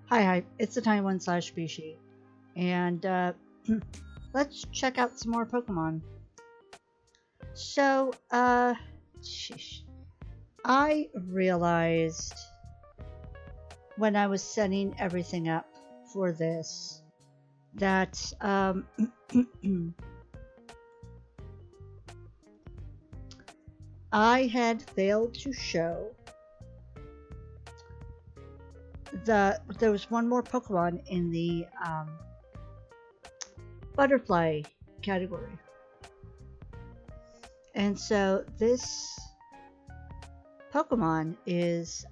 Hi, it's the tiny one slash Bishie, and let's check out some more Pokemon. So, sheesh. I realized when I was setting everything up for this that I had failed to show there was one more Pokemon in the butterfly category. And so this Pokemon is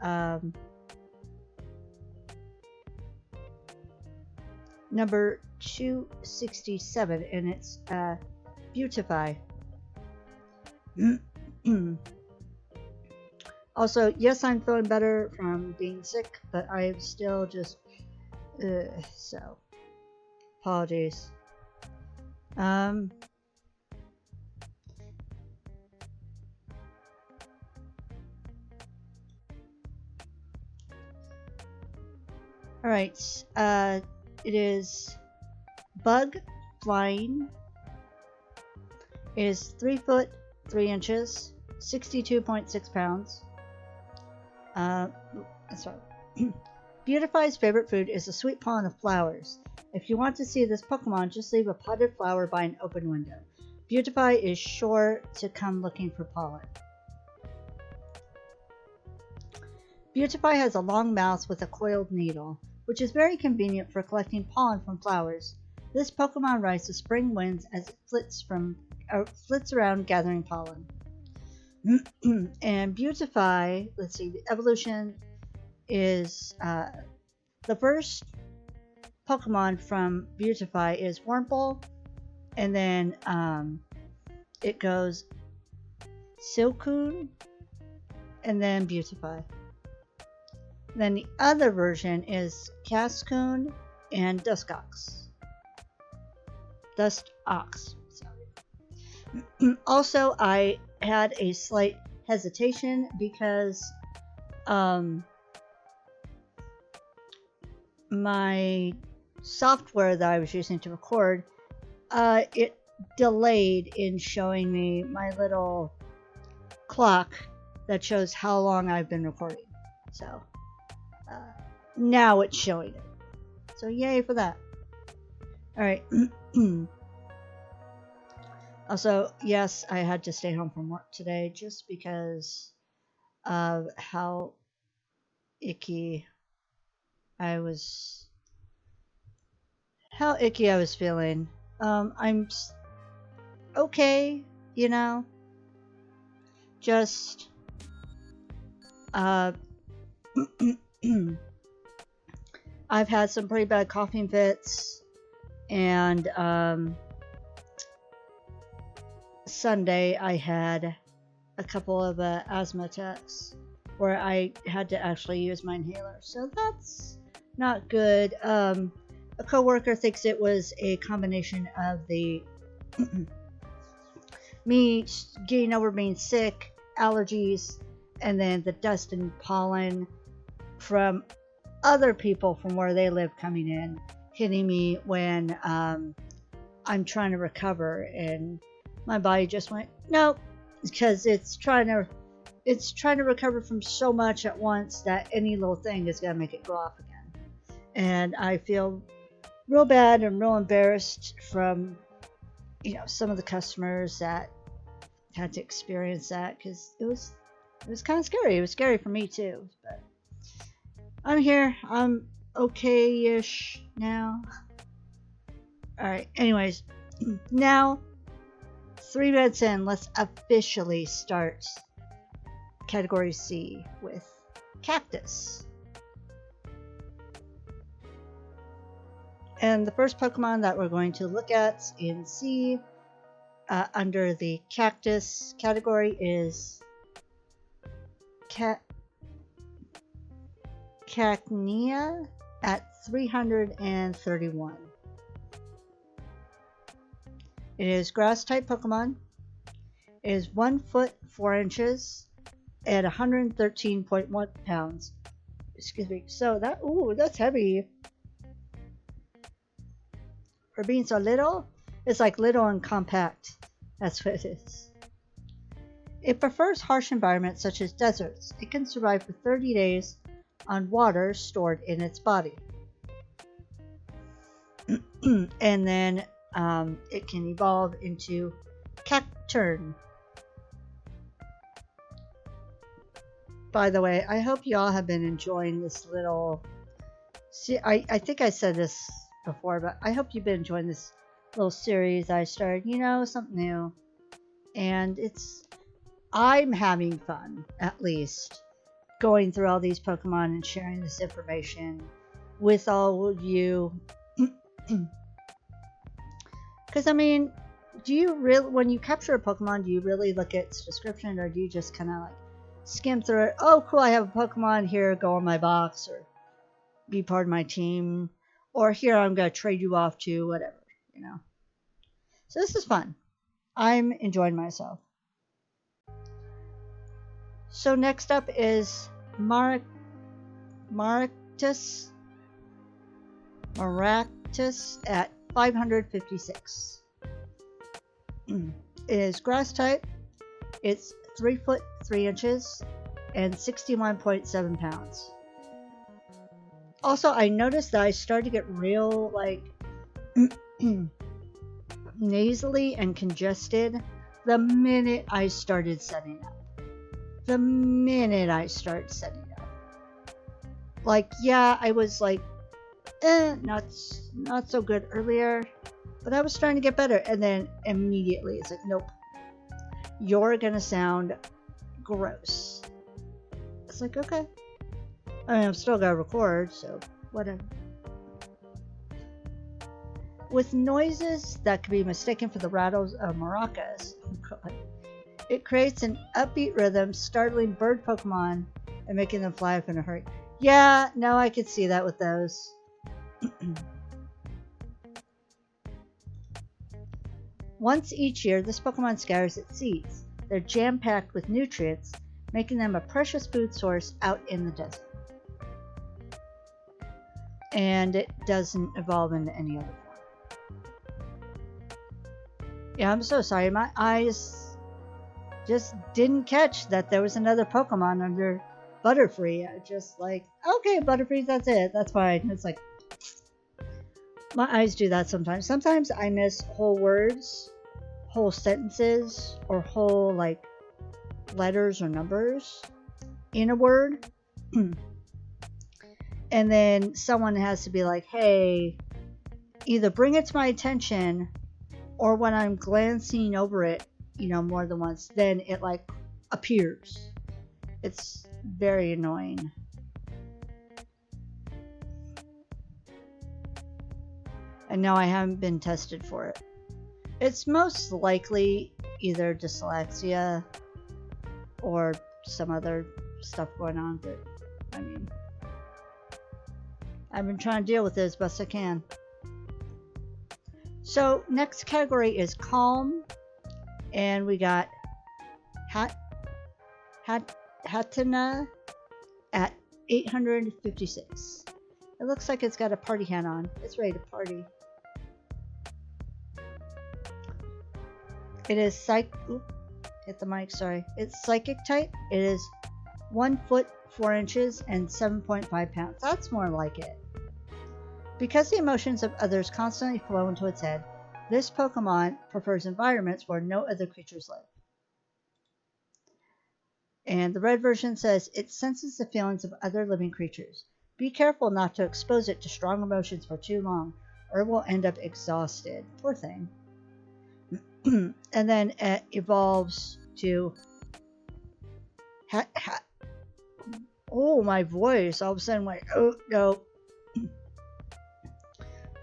number 267, and it's Beautify. Also, yes, I'm feeling better from being sick, but I'm still just so apologies. All right, it is Bug Flying. It is 3 foot 3 inches, 62.6 pounds. Sorry. Beautify's favorite food is a sweet pollen of flowers. If you want to see this Pokemon, just leave a potted flower by an open window. Beautify is sure to come looking for pollen. Beautify has a long mouth with a coiled needle, which is very convenient for collecting pollen from flowers. This Pokemon rides the spring winds as it flits around gathering pollen. And Beautify, let's see, the evolution is the first Pokemon from Beautify is Wurmple, and then it goes Silcoon, and then Beautify. Then the other version is Cascoon and Dustox. Also, I had a slight hesitation because my software that I was using to record, it delayed in showing me my little clock that shows how long I've been recording. So now it's showing it. So yay for that. Alright. Also, yes, I had to stay home from work today just because of how icky I was feeling. I'm okay, you know. Just I've had some pretty bad coughing fits, and Sunday I had a couple of asthma attacks where I had to actually use my inhaler, so that's not good. A coworker thinks it was a combination of the me getting over being sick, allergies, and then the dust and pollen from other people from where they live coming in, hitting me when I'm trying to recover, and my body just went nope, because it's trying to recover from so much at once that any little thing is gonna make it go off again. And I feel real bad and real embarrassed from some of the customers that had to experience that, because it was kind of scary. It was scary for me too, but I'm here. I'm okay-ish now. Alright, anyways, now 3 minutes in, let's officially start Category C with Cactus. And the first Pokemon that we're going to look at in C under the Cactus category is Cacnea at 331. It is Grass-type Pokemon. is 1 foot 4 inches and 113.1 pounds. Excuse me. So that, ooh, that's heavy. For being so little, it's like little and compact. That's what it is. It prefers harsh environments such as deserts. It can survive for 30 days on water stored in its body. And then it can evolve into Cactus. By the way, I hope you all have been enjoying this little... See, I think I said this before, but I hope you've been enjoying this little series I started. You know, something new. And I'm having fun, at least, going through all these Pokemon and sharing this information with all of you. Because, I mean, do you really, when you capture a Pokemon, do you really look at its description, or do you just kind of like skim through it? Oh, cool, I have a Pokemon here, go in my box, or be part of my team, or here, I'm going to trade you off to whatever, you know. So this is fun. I'm enjoying myself. So next up is Maractus at 556. It is grass type. It's 3 foot 3 inches and 61.7 pounds. Also, I noticed that I started to get real like nasally and congested the minute I started setting up. Like, yeah, I was like, not so good earlier, but I was starting to get better, and then immediately it's like, nope, you're gonna sound gross. It's like, okay. I mean, I'm still gonna record, so whatever. With noises that could be mistaken for the rattles of maracas, it creates an upbeat rhythm, startling bird Pokemon and making them fly up in a hurry. Yeah, no, I could see that with those. Once each year, this Pokemon scatters its seeds. They're jam-packed with nutrients, making them a precious food source out in the desert. And it doesn't evolve into any other form. Yeah, I'm so sorry. My eyes just didn't catch that there was another Pokemon under Butterfree. I just like, okay, Butterfree, that's it. That's fine. It's like, my eyes do that sometimes. Sometimes I miss whole words, whole sentences, or whole like letters or numbers in a word. And then someone has to be like, hey, either bring it to my attention, or when I'm glancing over it, you know, more than once, then it like appears. It's very annoying. And no, I haven't been tested for it. It's most likely either dyslexia or some other stuff going on, but I mean, I've been trying to deal with it as best I can. So next category is calm, and we got Hatena at 856. It looks like it's got a party hat on. It's ready to party. It is hit the mic, sorry. It's psychic type. It is 1 foot 4 inches and 7.5 pounds. That's more like it. Because the emotions of others constantly flow into its head, this Pokemon prefers environments where no other creatures live. And the red version says it senses the feelings of other living creatures. Be careful not to expose it to strong emotions for too long, or it will end up exhausted. Poor thing. And then it evolves to oh, my voice all of a sudden went, oh no.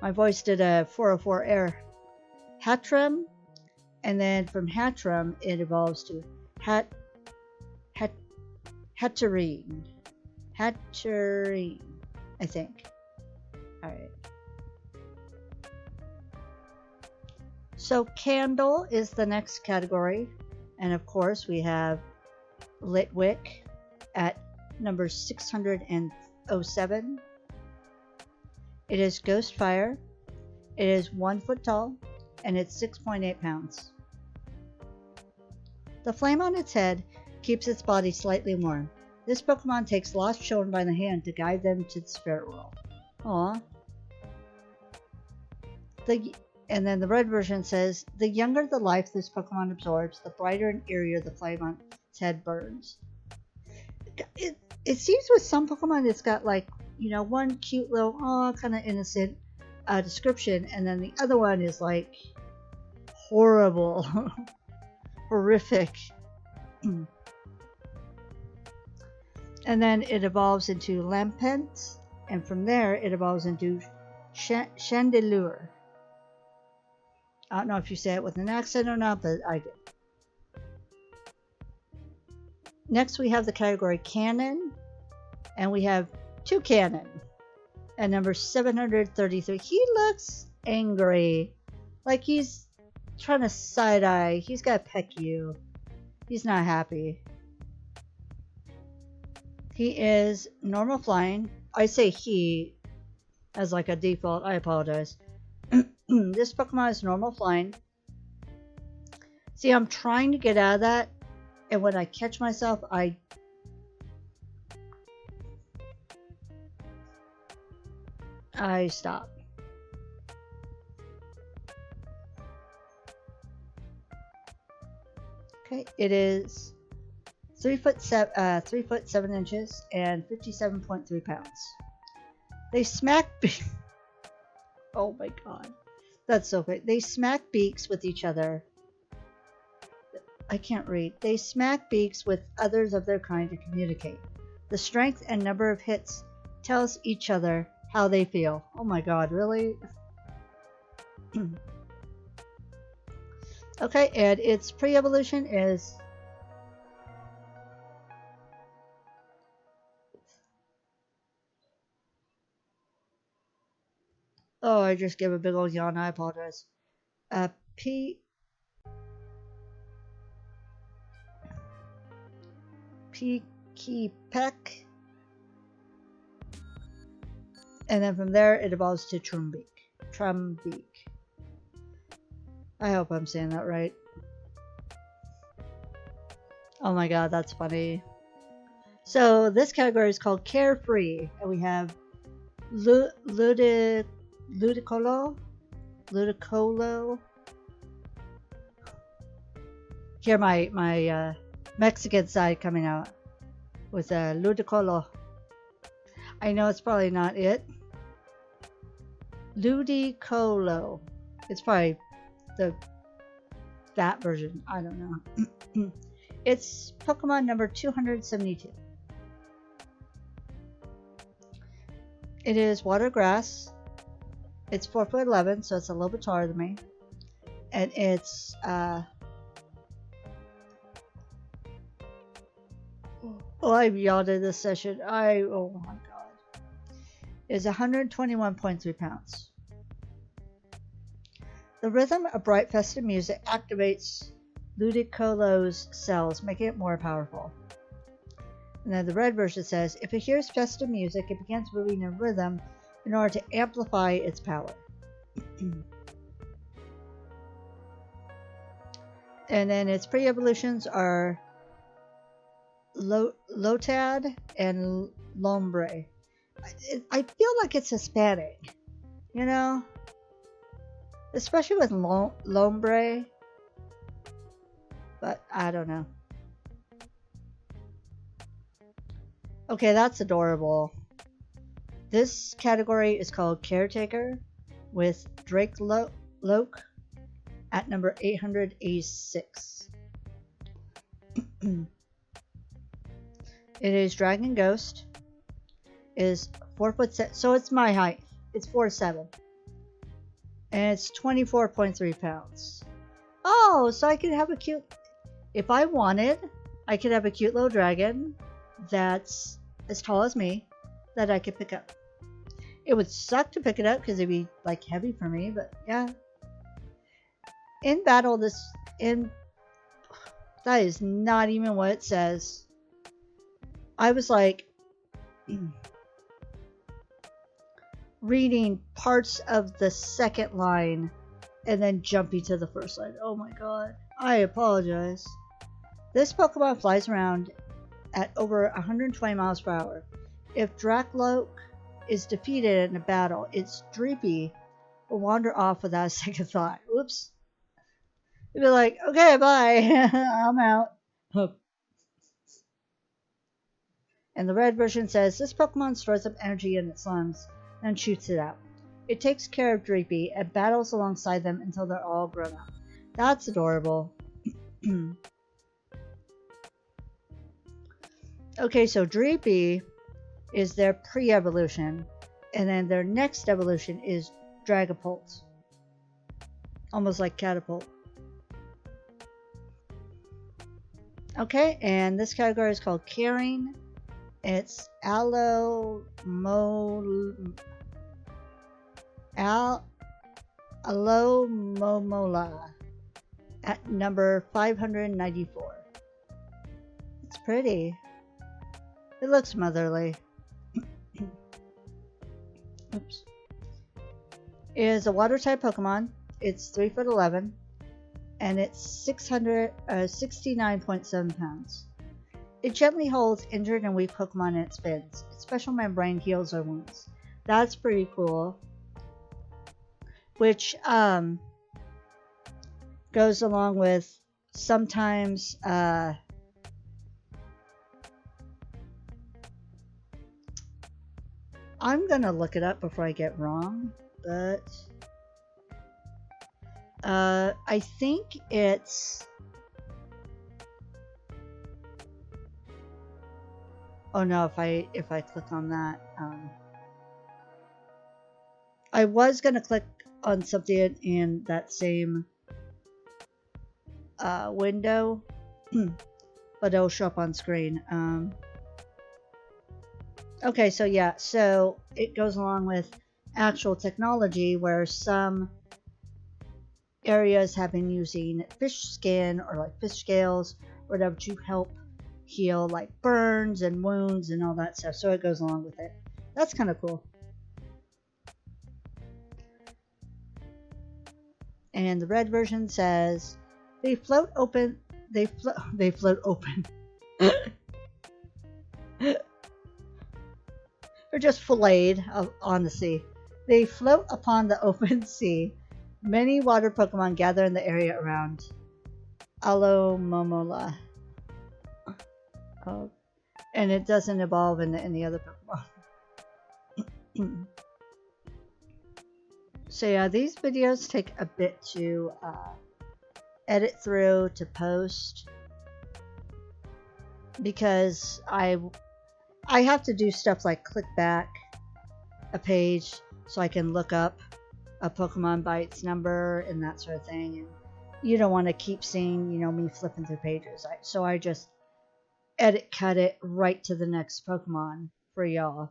My voice did a 404 error. Hattrem, and then from Hattrem it evolves to Hatterene, I think. Alright. So Candle is the next category. And of course, we have Litwick at number 607. It is Ghost Fire. It is 1 foot tall, and it's 6.8 pounds. The flame on its head keeps its body slightly warm. This Pokemon takes lost children by the hand to guide them to the spirit world. Aww. And then the red version says, the younger the life this Pokemon absorbs, the brighter and eerier the flame on its head burns. It seems with some Pokemon it's got like, you know, one cute little, kind of innocent description, and then the other one is like horrible, horrific. And then it evolves into Lampent, and from there it evolves into Chandelure. I don't know if you say it with an accent or not, but I did. Next we have the category Cannon, and we have Toucannon at number 733. He looks angry, like he's trying to side-eye. He's got to peck you. He's not happy. He is normal flying. I say he as like a default. I apologize. This Pokemon is normal flying. See, I'm trying to get out of that, and when I catch myself, I stop. Okay, it is 3 foot 7 inches and 57.3 pounds. They smack oh my god, that's so great. They smack beaks with each other. I can't read. They smack beaks with others of their kind to communicate. The strength and number of hits tells each other how they feel. Oh my god, really? Okay, and its pre-evolution is oh, I just gave a big old yawn. I apologize. Peck. And then from there, it evolves to Trumbeak. I hope I'm saying that right. Oh my god, that's funny. So this category is called Carefree, and we have Ludicolo. Here, my Mexican side coming out with Ludicolo. I know it's probably not it. Ludicolo. It's probably that version. I don't know. It's Pokemon number 272. It is water grass. It's 4 foot 11, so it's a little bit taller than me. And it's I've yawned in this session. Oh my god. It's 121.3 pounds. The rhythm of bright festive music activates Ludicolo's cells, making it more powerful. And then the red version says, if it hears festive music, it begins moving in rhythm in order to amplify its power. And then its pre-evolutions are Lotad and Lombre. I feel like it's Hispanic, you know? Especially with Lombre. But I don't know. Okay, that's adorable. This category is called Caretaker with Drake Loke at number 886. It is Dragon Ghost. It is 4 foot 7, so it's my height. It's 4'7", and it's 24.3 pounds. Oh, so I could have a cute. If I wanted, I could have a cute little dragon that's as tall as me that I could pick up. It would suck to pick it up because it'd be like heavy for me, but yeah. In battle, That is not even what it says. I was like reading parts of the second line and then jumping to the first line. Oh my god. I apologize. This Pokemon flies around at over 120 miles per hour. If Dracloak is defeated in a battle, its Dreepy will wander off without a second thought. Whoops. It'd be like, okay, bye. I'm out. And the red version says, this Pokemon stores up energy in its lungs and shoots it out. It takes care of Dreepy and battles alongside them until they're all grown up. That's adorable. Okay, so Dreepy is their pre-evolution, and then their next evolution is Dragapult. Almost like Catapult. Okay, and this category is called Caring. It's Alomomola at number 594. It's pretty. It looks motherly. Oops. It is a water type Pokemon. It's 3'11", and it's 69.7 pounds. It gently holds injured and weak Pokemon in its fins. Its special membrane heals their wounds. That's pretty cool. Which goes along with sometimes I'm gonna look it up before I get wrong, but I think it's oh no, if I click on that, I was gonna click on something in that same window, but it'll show up on screen. Okay, so yeah, so it goes along with actual technology where some areas have been using fish skin or like fish scales or whatever to help heal like burns and wounds and all that stuff. So it goes along with it. That's kind of cool. And the red version says they float open. They float open. They're just filleted on the sea. They float upon the open sea. Many water Pokemon gather in the area around Alomomola. Oh, and it doesn't evolve in any other Pokemon. So yeah, these videos take a bit to edit through to post because I have to do stuff like click back a page so I can look up a Pokemon by its number and that sort of thing. And you don't want to keep seeing, you know, me flipping through pages. So I just cut it right to the next Pokemon for y'all.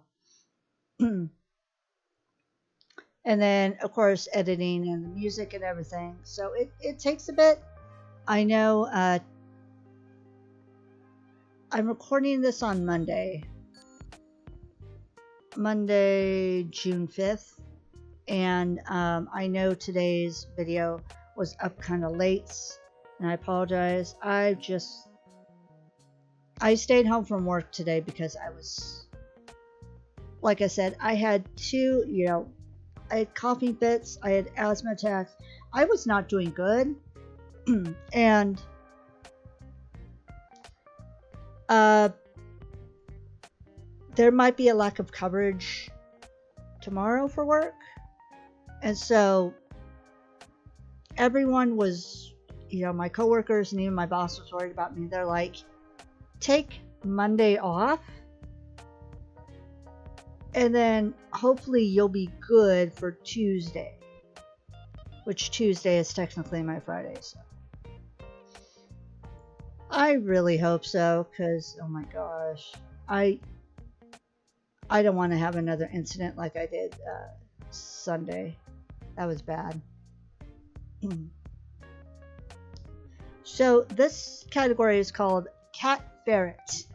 And then, of course, editing and the music and everything. So it takes a bit. I know I'm recording this on Monday, June 5th. And I know today's video was up kind of late, and I apologize. I stayed home from work today because I was, like I said, I had I had coughing fits, I had asthma attacks. I was not doing good. And there might be a lack of coverage tomorrow for work. And so everyone was, my coworkers and even my boss was worried about me. They're like, take Monday off, and then hopefully you'll be good for Tuesday, which Tuesday is technically my Friday. So I really hope so, because oh my gosh, I don't want to have another incident like I did Sunday. That was bad. So this category is called Cat Ferret.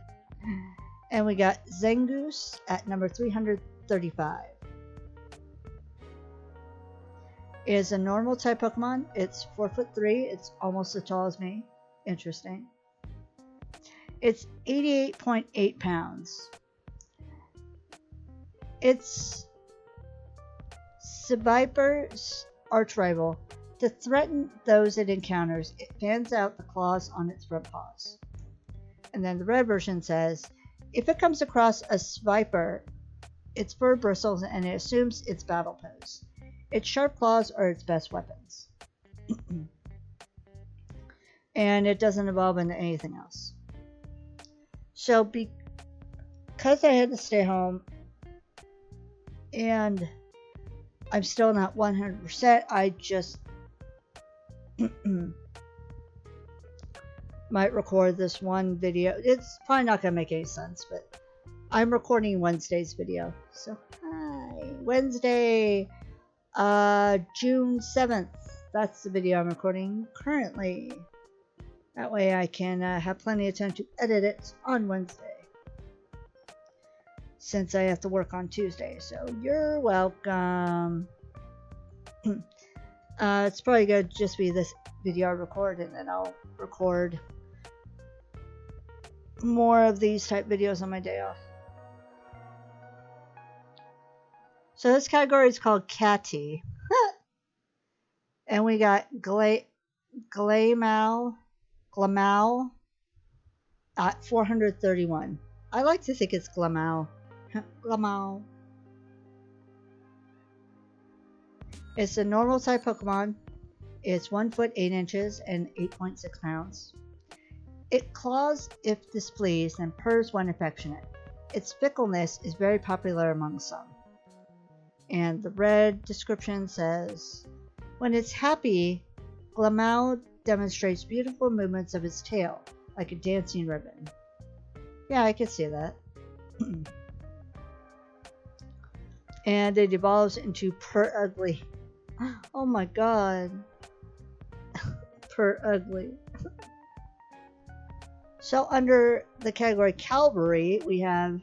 And we got Zangoose at number 335. It is a normal type Pokemon. It's 4'3". It's almost as tall as me. Interesting. It's 88.8 pounds. It's Seviper's arch rival. To threaten those it encounters, it fans out the claws on its front paws. And then the red version says, if it comes across a Seviper, its fur bristles and it assumes its battle pose. Its sharp claws are its best weapons. And it doesn't evolve into anything else. So because I had to stay home and I'm still not 100%, I just might record this one video. It's probably not going to make any sense, but I'm recording Wednesday's video. So, hi. Wednesday, June 7th. That's the video I'm recording currently. That way I can have plenty of time to edit it on Wednesday. Since I have to work on Tuesday. So, you're welcome. It's probably going to just be this video I record, and then I'll record more of these type videos on my day off. So this category is called Catty. And we got Glamow at 431. I like to think it's Glamow. Glamow. It's a normal type Pokemon. It's 1 foot 8 inches and 8.6 pounds. It claws if displeased and purrs when affectionate. Its fickleness is very popular among some. And the red description says, when it's happy, Glamow demonstrates beautiful movements of its tail, like a dancing ribbon. Yeah, I can see that. And it evolves into Purr Ugly. Oh my god. Purr Ugly. So under the category Cavalry, we have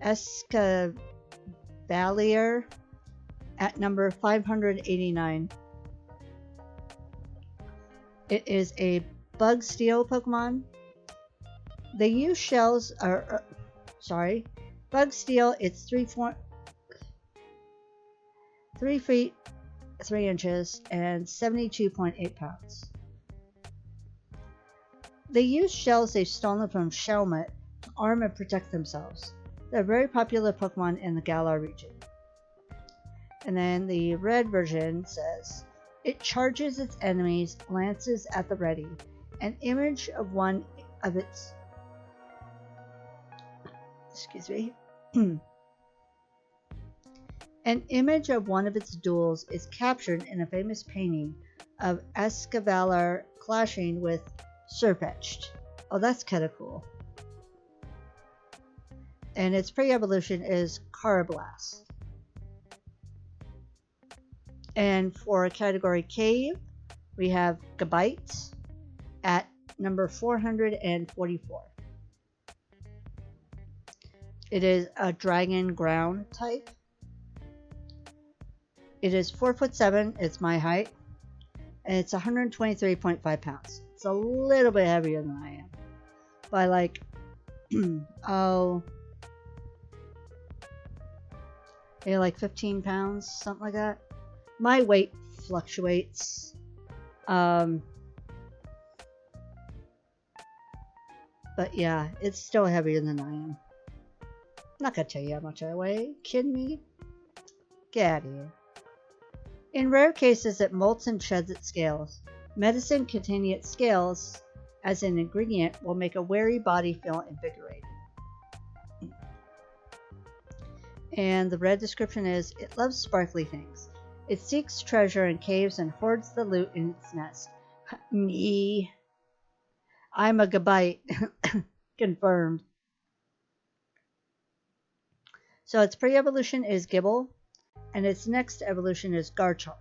Escavalier at number 589. It is a bug steel Pokemon. They use shells bug steel. It's 3 feet 3 inches and 72.8 pounds. They use shells they've stolen from Shelmet to arm and protect themselves. They're a very popular Pokemon in the Galar region. And then the red version says, it charges its enemies, lances at the ready. An image of one of its An image of one of its duels is captured in a famous painting of Escavalier clashing with Serpetched. Oh, that's kind of cool. And its pre-evolution is Carablast. And for category Cave, we have Gabite at number 444. It is a dragon ground type. It is 4'7". It's my height. And it's 123.5 pounds. It's a little bit heavier than I am. By like, maybe like 15 pounds, something like that. My weight fluctuates. But yeah, it's still heavier than I am. I'm not gonna tell you how much I weigh. Kidding me? Get out of here. In rare cases, it molts and sheds its scales. Medicine containing its scales as an ingredient will make a weary body feel invigorated. And the red description is, it loves sparkly things. It seeks treasure in caves and hoards the loot in its nest. Me. I'm a Gabite. Confirmed. So its pre-evolution is Gibble, and its next evolution is Garchomp.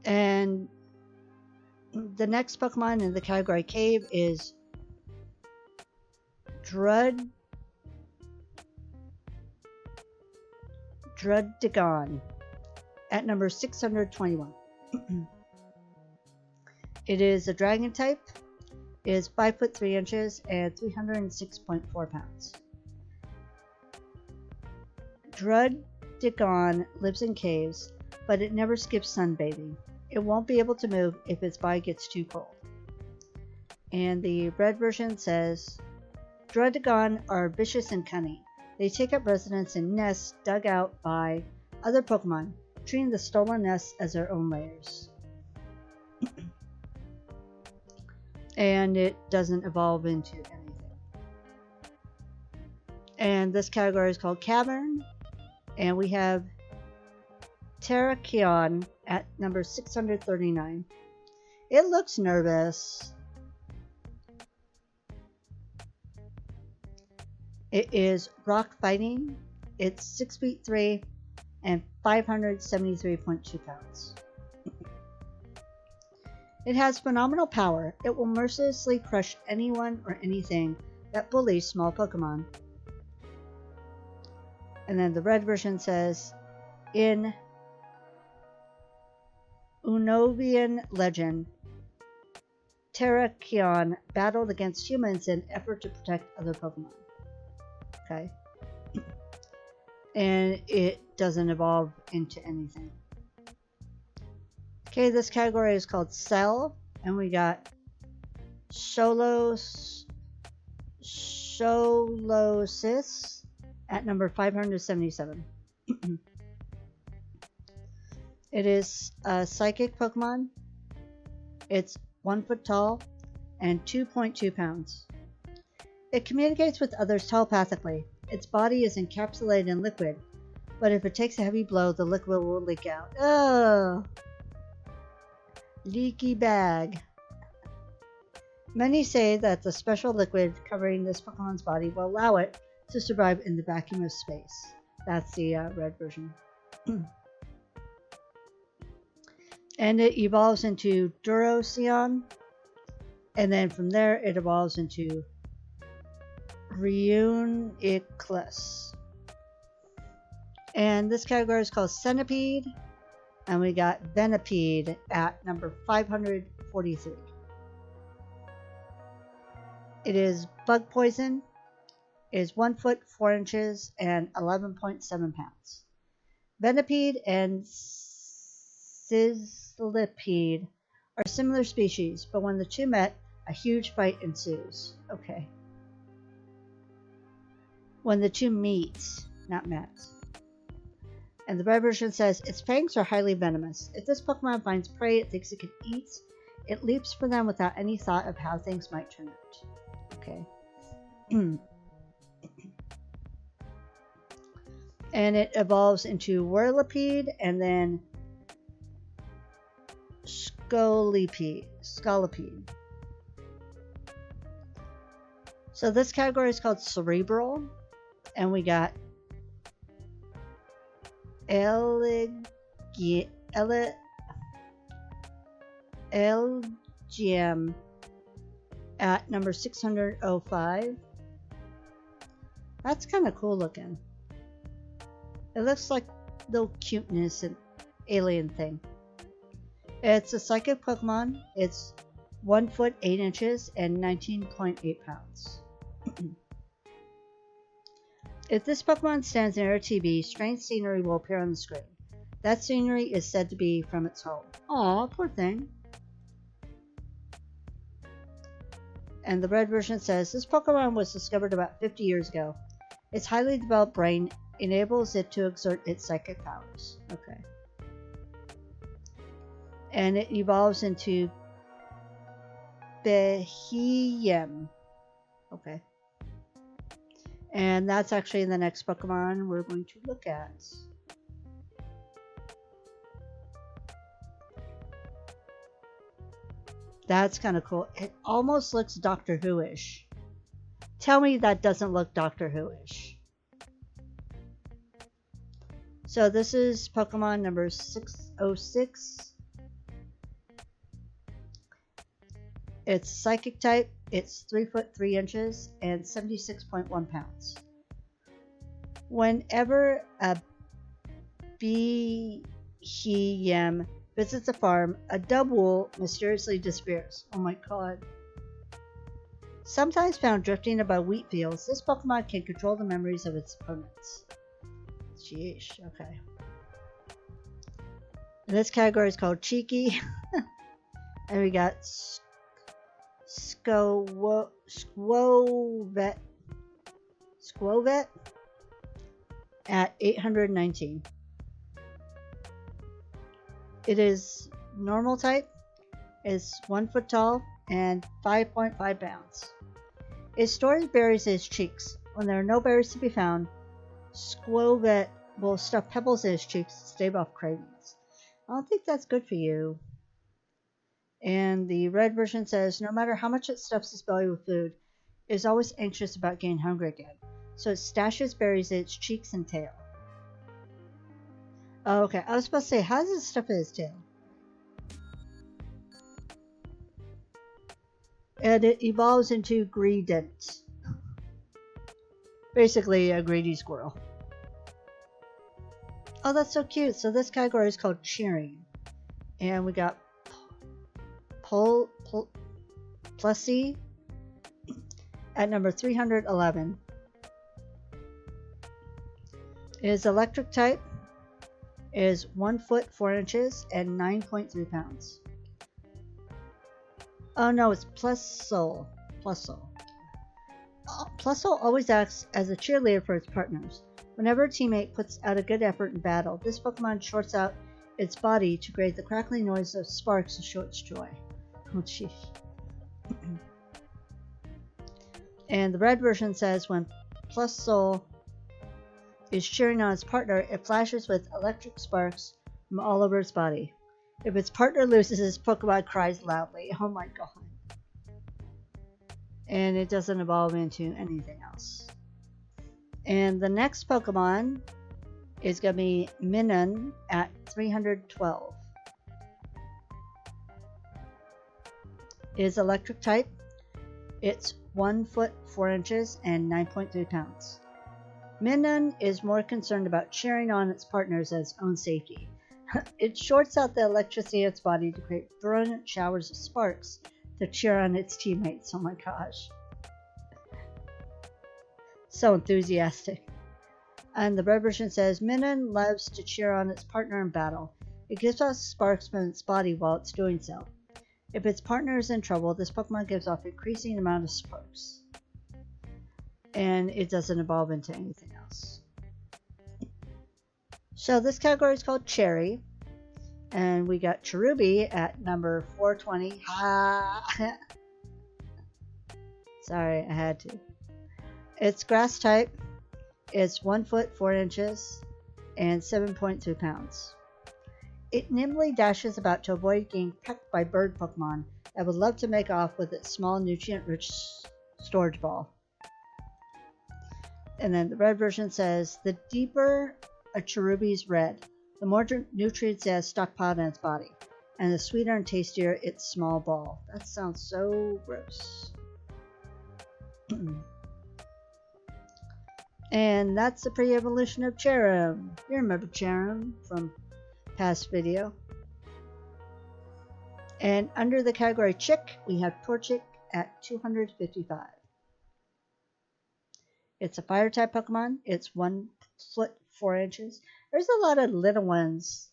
And The next Pokemon in the category Cave is Druddigon at number 621. It is a dragon type. It is 5 foot 3 inches and 306.4 pounds. Druddigon lives in caves, but it never skips sunbathing. It won't be able to move if its body gets too cold. And the red version says, Druddigon are vicious and cunning. They take up residence in nests dug out by other Pokemon, treating the stolen nests as their own lairs. And it doesn't evolve into anything. And this category is called Cavern. And we have Terrakion at number 639. It looks nervous. It is rock fighting. It's 6 feet 3 and 573.2 pounds. It has phenomenal power. It will mercilessly crush anyone or anything that bullies small Pokemon. And then the red version says, in Unovian legend, Terrakion battled against humans in an effort to protect other Pokemon. Okay. And it doesn't evolve into anything. Okay, this category is called Cell, and we got Solosis at number 577. It is a psychic Pokemon. It's 1 foot tall and 2.2 pounds. It communicates with others telepathically. Its body is encapsulated in liquid, but if it takes a heavy blow, the liquid will leak out. Oh! Leaky bag. Many say that the special liquid covering this Pokemon's body will allow it to survive in the vacuum of space. That's the red version. And it evolves into Duroseon, and then from there it evolves into Reuniclus. And this category is called Centipede, and we got Venipede at number 543. It is bug poison. It is 1 foot 4 inches and 11.7 pounds. Venipede and Sizzlipede are similar species, but when the two met, a huge fight ensues. Okay. When the two meet, not met. And the red version says, its fangs are highly venomous. If this Pokemon finds prey it thinks it can eat, it leaps for them without any thought of how things might turn out. Okay. And it evolves into Whirlipede and then Scolipede. So this category is called Cerebral, and we got Elgem at number 605. That's kind of cool looking. It looks like little cuteness and alien thing. It's a psychic Pokemon. It's 1 foot 8 inches and 19.8 pounds. If this Pokemon stands near a TV, strange scenery will appear on the screen. That scenery is said to be from its home. Aw, poor thing. And the red version says, this Pokemon was discovered about 50 years ago. Its highly developed brain enables it to exert its psychic powers. Okay. And it evolves into Behem. Okay. And that's actually the next Pokemon we're going to look at. That's kind of cool. It almost looks Doctor Who-ish. Tell me that doesn't look Doctor Who-ish. So this is Pokemon number 606. It's psychic type. It's 3 foot 3 inches and 76.1 pounds. Whenever a Bishie visits the farm, a double mysteriously disappears. Oh my god. Sometimes found drifting above wheat fields, this Pokemon can control the memories of its opponents. Sheesh, okay. And this category is called Cheeky. And we got Skwovet at 819. It is normal type, is 1 foot tall, and 5.5 pounds. It stores berries in its cheeks. When there are no berries to be found, Skwovet will stuff pebbles in its cheeks to stave off cravings. I don't think that's good for you. And the red version says, no matter how much it stuffs its belly with food, it is always anxious about getting hungry again. So it stashes berries in its cheeks and tail. Oh, okay, I was supposed to say, how does it stuff in its tail? And it evolves into Greedent. Basically a greedy squirrel. Oh, that's so cute. So this category is called Cheering. And we got Plessy at number 311. It is electric type. It is 1 foot 4 inches and 9.3 pounds. Oh no, it's Plussoul. Plussoul always acts as a cheerleader for its partners. Whenever a teammate puts out a good effort in battle, this Pokemon shorts out its body to create the crackling noise of sparks to show its joy. Oh jeez. And the red version says when Plussoul is cheering on its partner, it flashes with electric sparks from all over its body. If its partner loses, this Pokemon cries loudly. Oh my god. And it doesn't evolve into anything else. And the next Pokemon is going to be Minun at 312. It is electric type. It's 1 foot 4 inches and 9.3 pounds. Minun is more concerned about cheering on its partners as its own safety. It shorts out the electricity in its body to create brilliant showers of sparks to cheer on its teammates. Oh my gosh. So enthusiastic. And the red version says, Minun loves to cheer on its partner in battle. It gives off sparks from its body while it's doing so. If its partner is in trouble, this Pokemon gives off an increasing amount of sparks. And it doesn't evolve into anything else. So this category is called Cherry. And we got Cherubi at number 420. Sorry, I had to. It's grass type. It's 1 foot 4 inches and 7.2 pounds. It nimbly dashes about to avoid getting pecked by bird Pokemon that would love to make off with its small nutrient-rich storage ball. And then the red version says, the deeper a Cherubi's red, the more nutrients it has stockpiled in its body, and the sweeter and tastier its small ball. That sounds so gross. And that's the pre-evolution of Cherim. You remember Cherim from past video. And under the category Chick, we have Torchic at 255. It's a fire type Pokemon. It's 1 foot 4 inches. There's a lot of little ones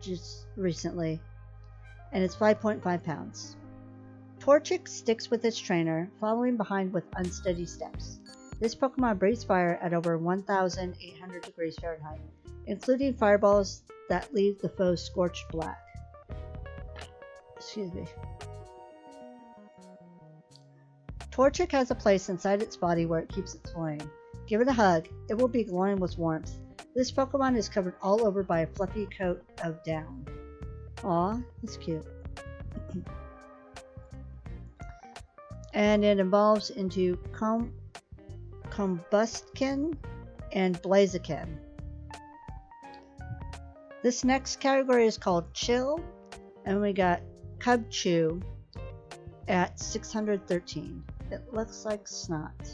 just recently. And it's 5.5 pounds. Torchic sticks with its trainer, following behind with unsteady steps. This Pokemon breathes fire at over 1,800 degrees Fahrenheit, including fireballs that leave the foe scorched black. Excuse me. Torchic has a place inside its body where it keeps its flame. Give it a hug, it will be glowing with warmth. This Pokemon is covered all over by a fluffy coat of down. Aw, that's cute. And it evolves into Combustkin and Blaziken. This next category is called Chill, and we got Cubchoo at 613. It looks like snot.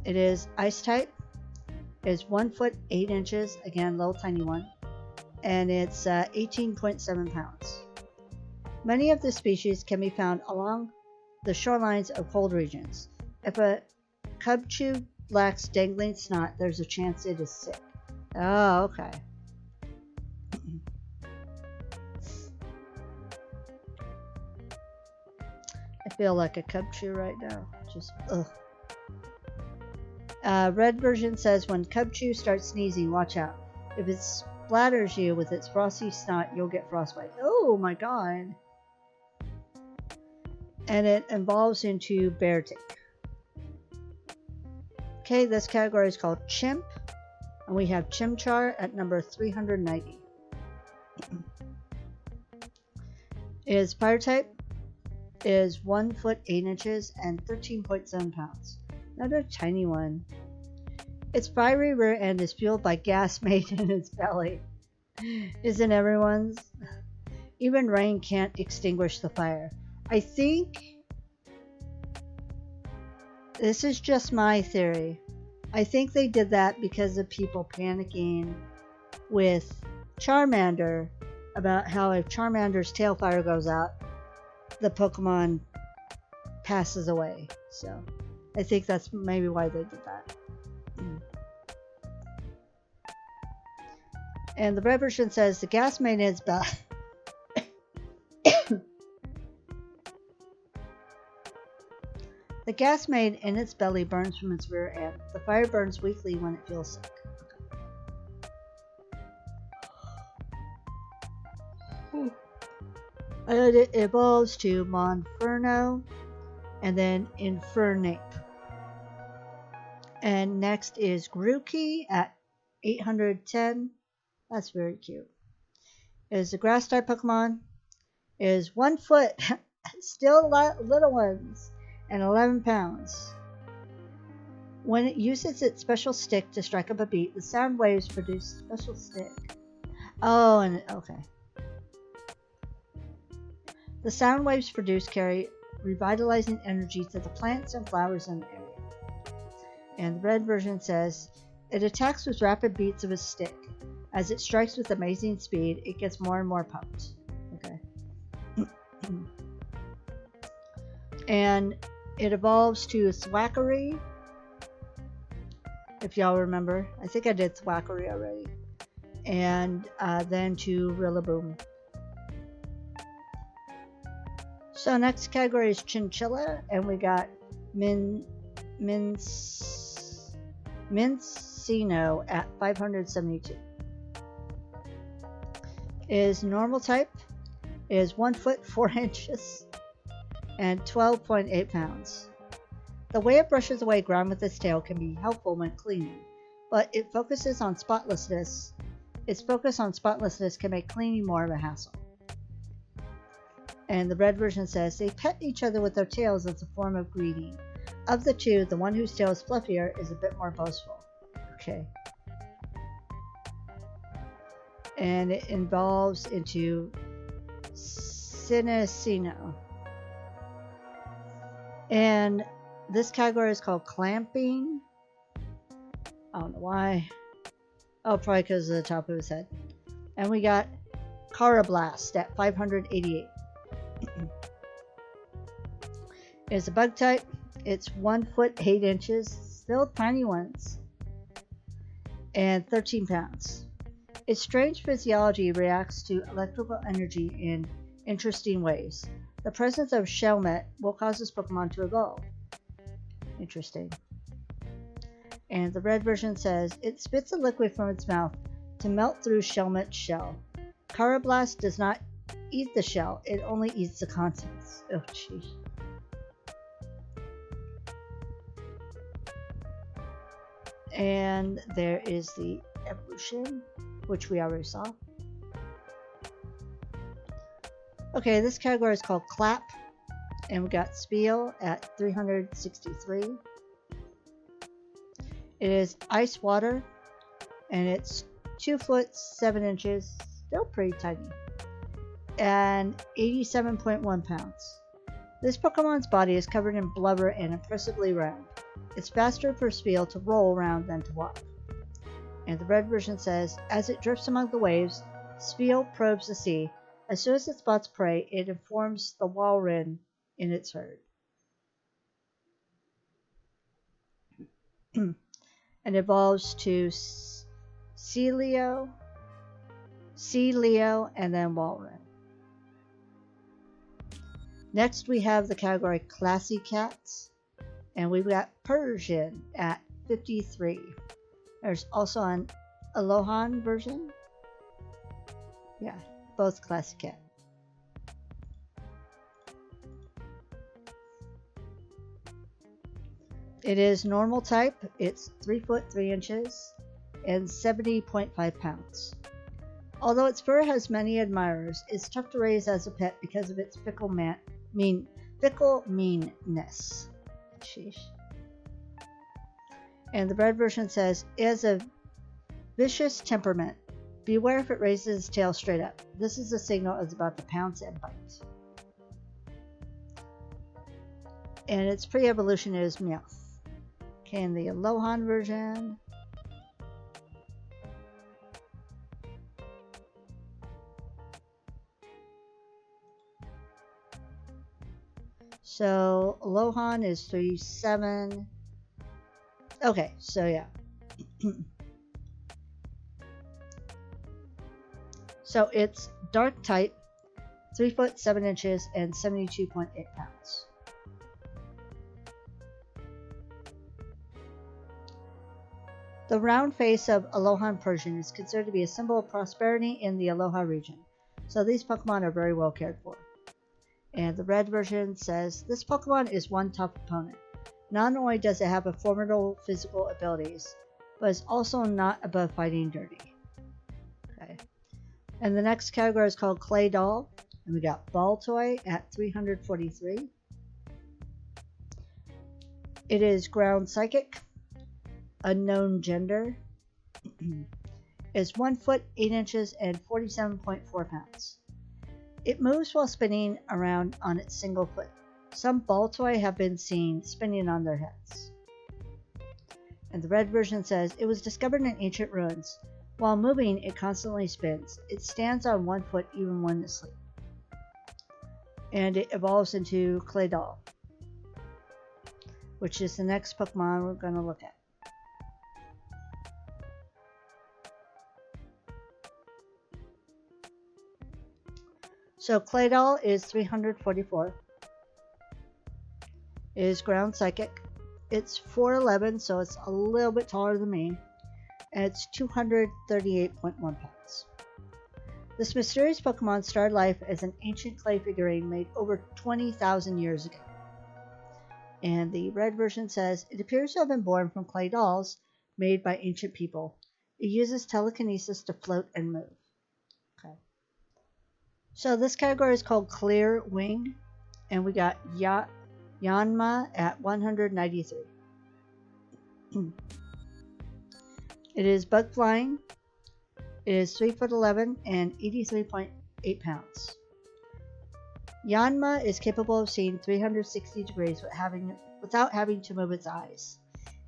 It is ice type. It is 1 foot 8 inches, again, little tiny one, and it's 18.7 pounds. Many of the species can be found along the shorelines of cold regions. If a cubchew lacks dangling snot, there's a chance it is sick. Oh, okay. I feel like a cubchew right now. Just ugh. Red version says when cubchew starts sneezing, watch out. If it splatters you with its frosty snot, you'll get frostbite. Oh my god. And it evolves into bear tick. Okay, this category is called chimp, and we have chimchar at number 390. Its fire type is 1 foot 8 inches and 13.7 pounds. Another tiny one. Its fiery rear end is fueled by gas made in its belly. Isn't everyone's? Even rain can't extinguish the fire. I think this is just my theory. I think they did that because of people panicking with Charmander about how if Charmander's tail fire goes out, the Pokemon passes away. So I think that's maybe why they did that. And the red version says the gas made in its belly. The gas made in its belly burns from its rear end. The fire burns weakly when it feels sick. Okay. And it evolves to Monferno and then Infernape. And next is Grookey at 810. That's very cute. It is a grass type Pokemon. It is 1 foot, still little ones, and 11 pounds. When it uses its special stick to strike up a beat, the sound waves produce special stick. Oh, and okay. The sound waves produced carry revitalizing energy to the plants and flowers in the area. And the red version says, it attacks with rapid beats of its stick. As it strikes with amazing speed, it gets more and more pumped. Okay. And it evolves to Thwackery. If y'all remember. I think I did Thwackery already. And then to Rillaboom. So next category is Chinchilla. And we got Mincino at 572. Is normal type. Is 1 foot 4 inches and 12.8 pounds. The way it brushes away ground with its tail can be helpful when cleaning, but it focuses on spotlessness. Its focus on spotlessness can make cleaning more of a hassle. And the red version says they pet each other with their tails as a form of greeting. Of the two, the one whose tail is fluffier is a bit more boastful. Okay. And it evolves into Cinecino. And this category is called Clamping. I don't know why. Oh, probably because of the top of his head. And we got Carablast at 588. It's a bug type. It's 1 foot 8 inches. Still tiny ones. And 13 pounds. Its strange physiology reacts to electrical energy in interesting ways. The presence of Shelmet will cause this Pokemon to evolve. Interesting. And the red version says, it spits a liquid from its mouth to melt through Shelmet's shell. Carablast does not eat the shell, it only eats the contents. Oh, jeez. And there is the evolution, which we already saw. Okay, this category is called Clap, and we got Spiel at 363. It is ice water, and it's 2 foot 7 inches, still pretty tiny. and 87.1 pounds. This Pokemon's body is covered in blubber and impressively round. It's faster for Spiel to roll around than to walk. And the red version says, as it drifts among the waves, Spiel probes the sea. As soon as it spots prey, it informs the Walren in its herd. And evolves to Celio, and then Walren. Next we have the category Classy Cats, and we've got Persian at 53. There's also an Alohan version. Yeah, both Classy Cat. It is normal type. It's 3 foot 3 inches and 70.5 pounds. Although its fur has many admirers, it's tough to raise as a pet because of its fickle meanness. Sheesh. And the red version says, it has a vicious temperament. Beware if it raises its tail straight up. This is a signal it's about to pounce and bite. And its pre-evolution is Meowth. Okay, and the Alohan version. So Alohan is 3'7". Okay, so yeah. So it's dark type, 3 foot 7 inches and 72.8 pounds. The round face of Alohan Persian is considered to be a symbol of prosperity in the Aloha region, so these Pokemon are very well cared for. And the red version says, this Pokemon is one tough opponent. Not only does it have a formidable physical abilities, but it's also not above fighting dirty. Okay. And the next category is called Clay Doll, and we got Ball Toy at 343. It is ground psychic, unknown gender, is 1 foot 8 inches and 47.4 pounds. It moves while spinning around on its single foot. Some ball toy have been seen spinning on their heads. And the red version says, it was discovered in ancient ruins. While moving, it constantly spins. It stands on 1 foot even when asleep. And it evolves into Clay Doll, which is the next Pokemon we're going to look at. So Clay Doll is 344. It is ground psychic. It's 4'11", so it's a little bit taller than me. And it's 238.1 pounds. This mysterious Pokemon started life as an ancient clay figurine made over 20,000 years ago. And the red version says, it appears to have been born from clay dolls made by ancient people. It uses telekinesis to float and move. Okay. So this category is called Clear Wing, and we got Yanma at 193. It is bug flying. It is 3'11" and 83.8 pounds. Yanma is capable of seeing 360 degrees without having to move its eyes.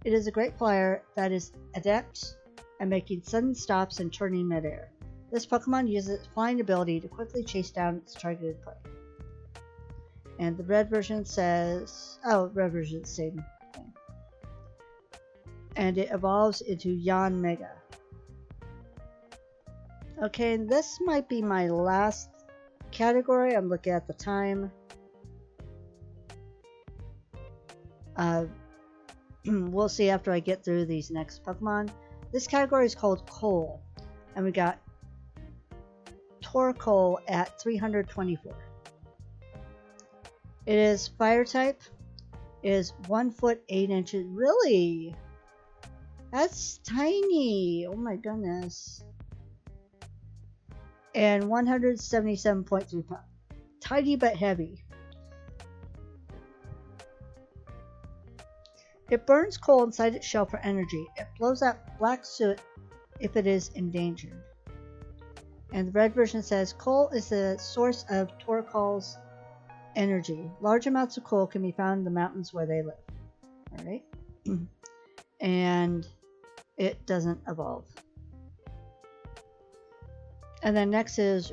It is a great flyer that is adept at making sudden stops and turning midair. This Pokemon uses its flying ability to quickly chase down its targeted prey. And the red version says, red version is the same thing. And it evolves into Yanmega. Okay, and this might be my last category. I'm looking at the time. We'll see after I get through these next Pokemon. This category is called Coal, and we got Torkoal at 324. It is fire type. It is 1 foot 8 inches. Really? That's tiny. Oh my goodness. And 177.3 pounds. Tiny but heavy. It burns coal inside its shell for energy. It blows out black soot if it is endangered. And the red version says coal is the source of Torkal's energy. Large amounts of coal can be found in the mountains where they live. All right. And it doesn't evolve. And then next is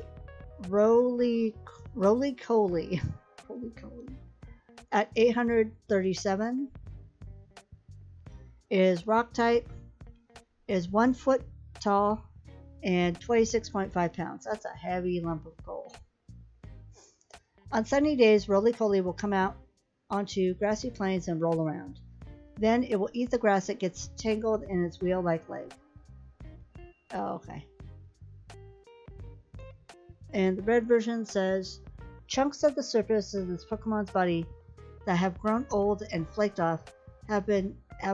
Roly Coly. At 837 is rock type, is 1 foot tall, and 26.5 pounds. That's a heavy lump of coal. On sunny days, roly-poly will come out onto grassy plains and roll around. Then it will eat the grass that gets tangled in its wheel-like leg. Oh, okay. And the red version says, chunks of the surface of this Pokemon's body that have grown old and flaked off have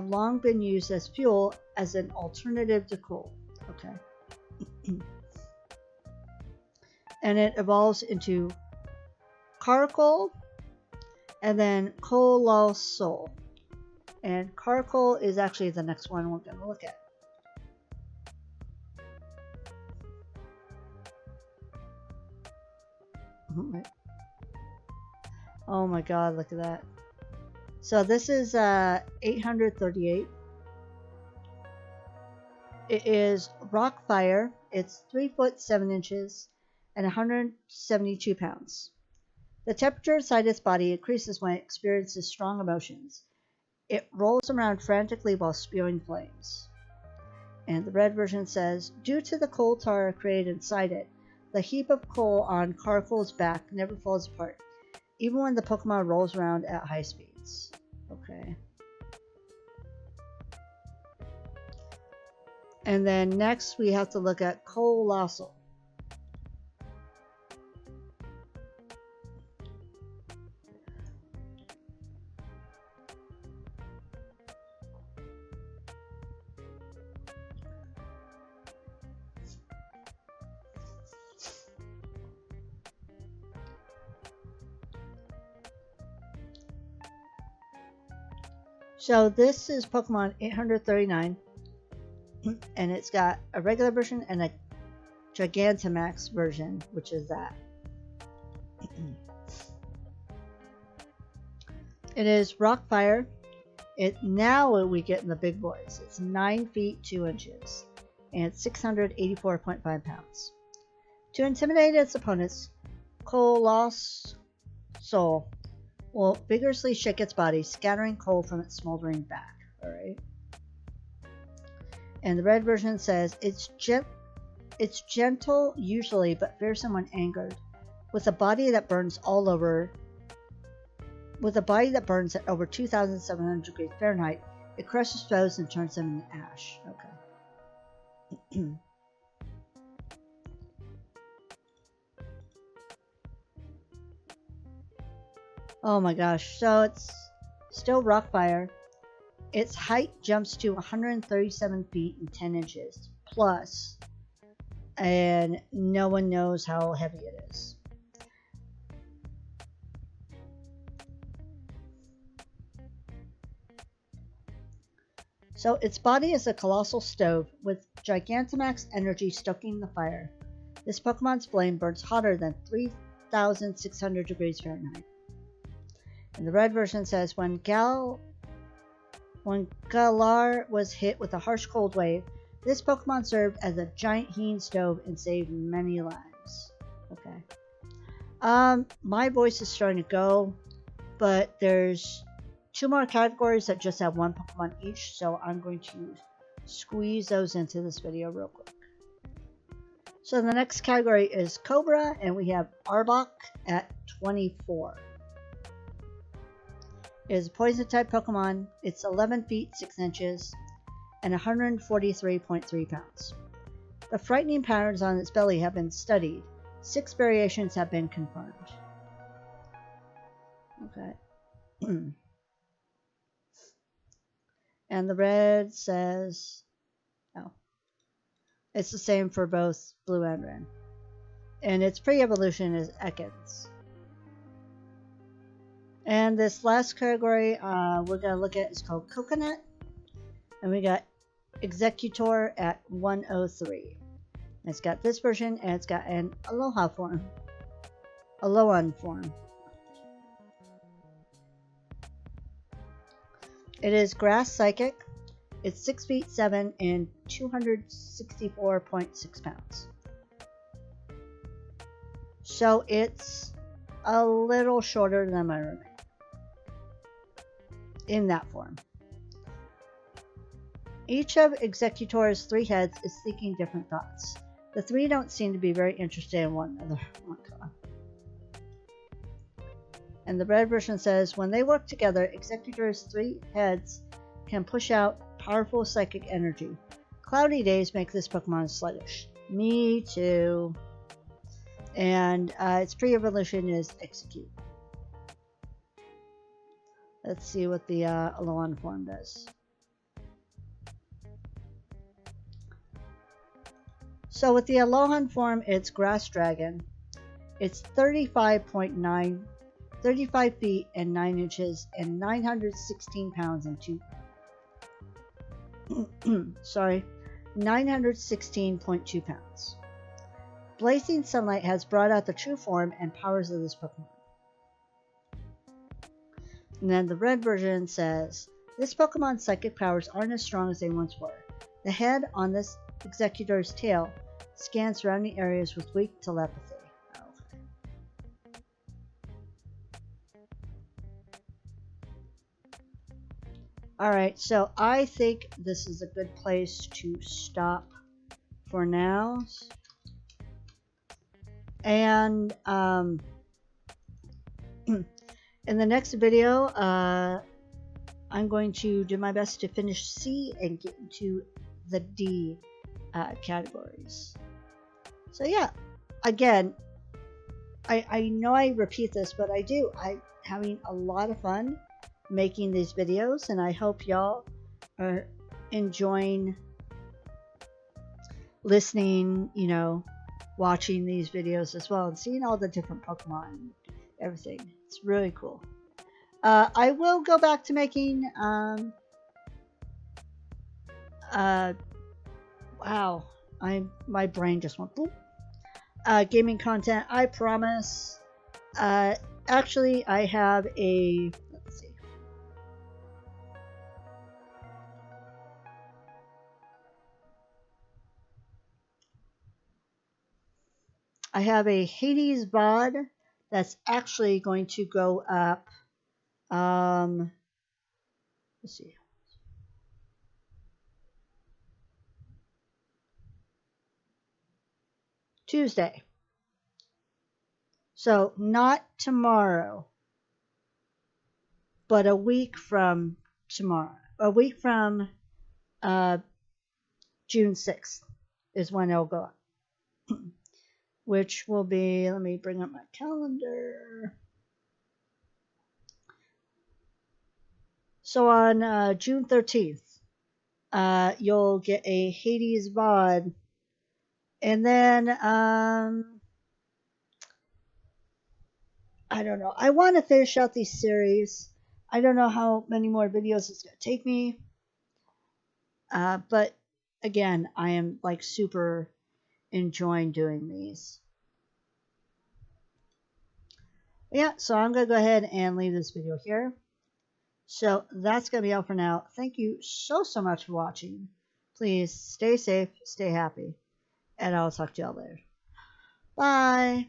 long been used as fuel as an alternative to coal. Okay. And it evolves into Caracol and then Colossal. And Caracol is actually the next one we're going to look at. Oh my god, look at that. So this is 838. It is rock fire. It's 3 foot 7 inches and 172 pounds. The temperature inside its body increases when it experiences strong emotions. It rolls around frantically while spewing flames. And the red version says, due to the coal tar created inside it, the heap of coal on Caracol's back never falls apart, even when the Pokemon rolls around at high speeds. Okay. And then next we have to look at Colossal. So this is Pokemon 839, and it's got a regular version and a Gigantamax version, which is that. It is rock fire. Now we get in the big boys. It's 9 feet 2 inches, and it's 684.5 pounds. To intimidate its opponents, Colossal will vigorously shake its body, scattering coal from its smoldering back. Alright. And the red version says, it's gentle usually, but fearsome when angered. With a body that burns at over 2,700 degrees Fahrenheit, it crushes foes and turns them into ash. Okay. Oh my gosh, so it's still rock fire. Its height jumps to 137 feet and 10 inches plus, and no one knows how heavy it is. So its body is a colossal stove with Gigantamax energy stoking the fire. This Pokemon's flame burns hotter than 3,600 degrees Fahrenheit. And the red version says, when Galar was hit with a harsh cold wave, this Pokemon served as a giant heating stove and saved many lives. Okay. My voice is starting to go, but there's 2 more categories that just have 1 Pokemon each, so I'm going to squeeze those into this video real quick. So the next category is Cobra, and we have Arbok at 24. It is a poison type Pokemon. It's 11 feet 6 inches and 143.3 pounds. The frightening patterns on its belly have been studied. 6 variations have been confirmed. Okay. And the red says, oh, it's the same for both blue and red. And its pre-evolution is Ekans. And this last category we're going to look at is called Coconut. And we got Executor at 103. It's got this version, and it's got an Aloha form. Alohan form. It is Grass Psychic. It's 6 feet 7 and 264.6 pounds. So it's a little shorter than my roommate in that form. Each of Executor's 3 heads is thinking different thoughts. The 3 don't seem to be very interested in one another. Oh my God. And the red version says, when they work together, Executor's 3 heads can push out powerful psychic energy. Cloudy days make this Pokemon sluggish. Me too. And its pre-evolution is Execute. Let's see what the Alolan form does. So with the Alolan form, it's Grass Dragon. It's 35 feet and 9 inches and 916 pounds and 916.2 pounds. Blazing sunlight has brought out the true form and powers of this Pokemon. And then the red version says, this Pokemon's psychic powers aren't as strong as they once were. The head on this Executor's tail scans surrounding areas with weak telepathy. Alright, so I think this is a good place to stop for now. And in the next video, I'm going to do my best to finish C and get into the D categories. So yeah, again, I know I repeat this, but I'm having a lot of fun making these videos, and I hope y'all are enjoying listening, watching these videos as well, and seeing all the different Pokemon and everything. It's really cool. I will go back to making wow, my brain just went boop. Gaming content, I promise. Actually, I have a, let's see. I have a Hades VOD that's actually going to go up, let's see. Tuesday. So not tomorrow, but a week from tomorrow. A week from June 6th is when it'll go up. Which will be, let me bring up my calendar. So on June 13th, you'll get a Hades VOD. And then, I don't know. I want to finish out these series. I don't know how many more videos it's going to take me. But again, I am like super enjoying doing these. Yeah, so I'm going to go ahead and leave this video here. So that's going to be all for now. Thank you so much for watching. Please stay safe, stay happy, and I'll talk to y'all later. Bye.